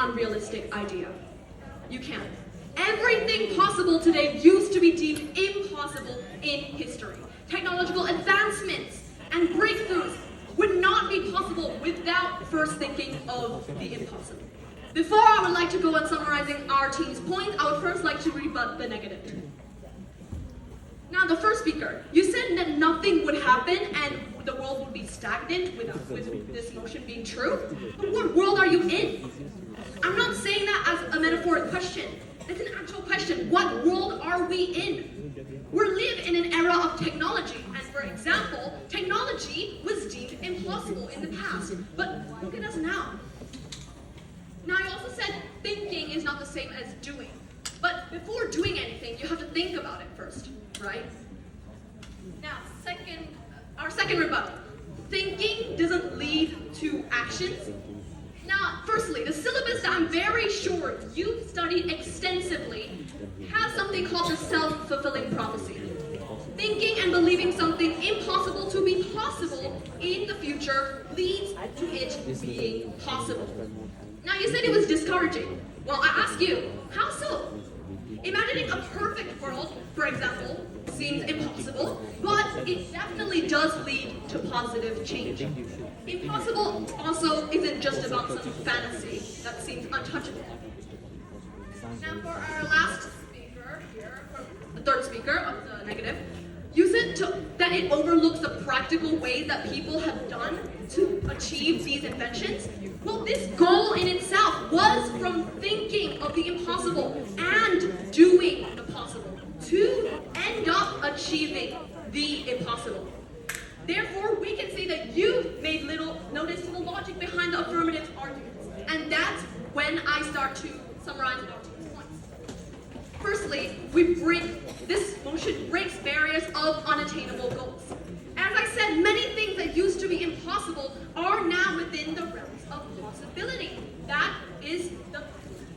unrealistic idea. You can. Everything possible today used to be deemed impossible in history. Technological advancements and breakthroughs would not be possible without first thinking of the impossible. Before I would like to go on summarizing our team's point, I would first like to rebut the negative. Now, the first speaker, you said that nothing would happen and the world would be stagnant with this motion being true. But what world are you in? I'm not saying that as a metaphoric question. It's an actual question. What world are we in? We live in an era of technology, and for example, technology was deemed impossible in the past. But look at us now. Now, I also said thinking is not the same as doing. But before doing anything, you have to think about it first, right? Now, our second rebuttal. Thinking doesn't lead to actions. Now, firstly, the syllabus that I'm very sure you've studied extensively has something called the self-fulfilling prophecy. Thinking and believing something impossible to be possible in the future leads to it being possible. Now, you said it was discouraging. Well, I ask you, how so? Imagining a perfect world, for example, seems impossible, but it definitely does lead to positive change. Impossible also isn't just about some fantasy that seems untouchable. Now, for our last speaker here, the third speaker of the negative, you said that it overlooks the practical ways that people have done to achieve these inventions. Well, this goal in itself was from thinking of the impossible and doing the possible to end up achieving the impossible. Therefore, we can say that you've made little notice to the logic behind the affirmative arguments. And that's when I start to summarize our 2 points. Firstly, this motion breaks barriers of unattainable goals. As I said, many things that used to be impossible are now within the realms of possibility. That is the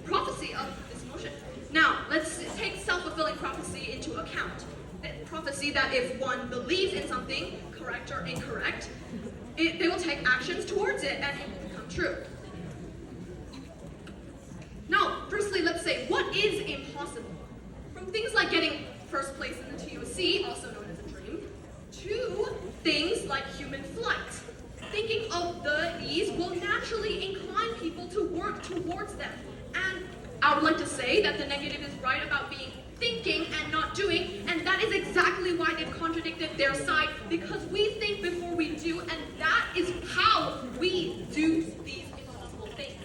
prophecy of this motion. Now, let's take self-fulfilling prophecy into account. The prophecy that if one believes in something, correct or incorrect, they will take actions towards it and it will become true. Now, firstly, let's say, what is impossible? From things like getting first place in the TOC, also known as a dream, to things like human flight. Thinking of these will naturally incline people to work towards them. And I would like to say that the negative is right about being thinking and not doing, and that is exactly why they've contradicted their side, because we think before we do, and that is how we do these impossible things.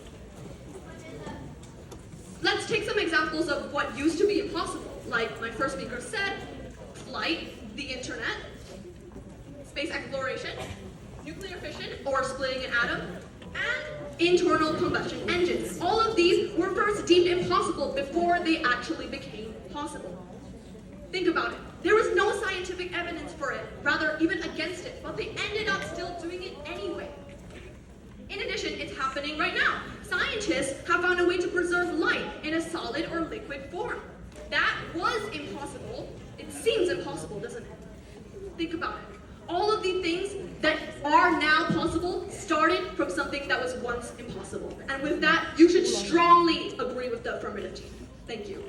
Let's take some examples of what used to be impossible, like my first speaker said, flight, the internet, space exploration, nuclear fission or splitting an atom, and internal combustion engines. All of these were first deemed impossible before they actually became possible. Think about it. There was no scientific evidence for it, rather even against it, but they ended up still doing it anyway. In addition, it's happening right now. Scientists have found a way to preserve light in a solid or liquid form. That was impossible. It seems impossible, doesn't it? Think about it. All of the things that are now possible started from something that was once impossible. And with that, you should strongly agree with the affirmative team. Thank you.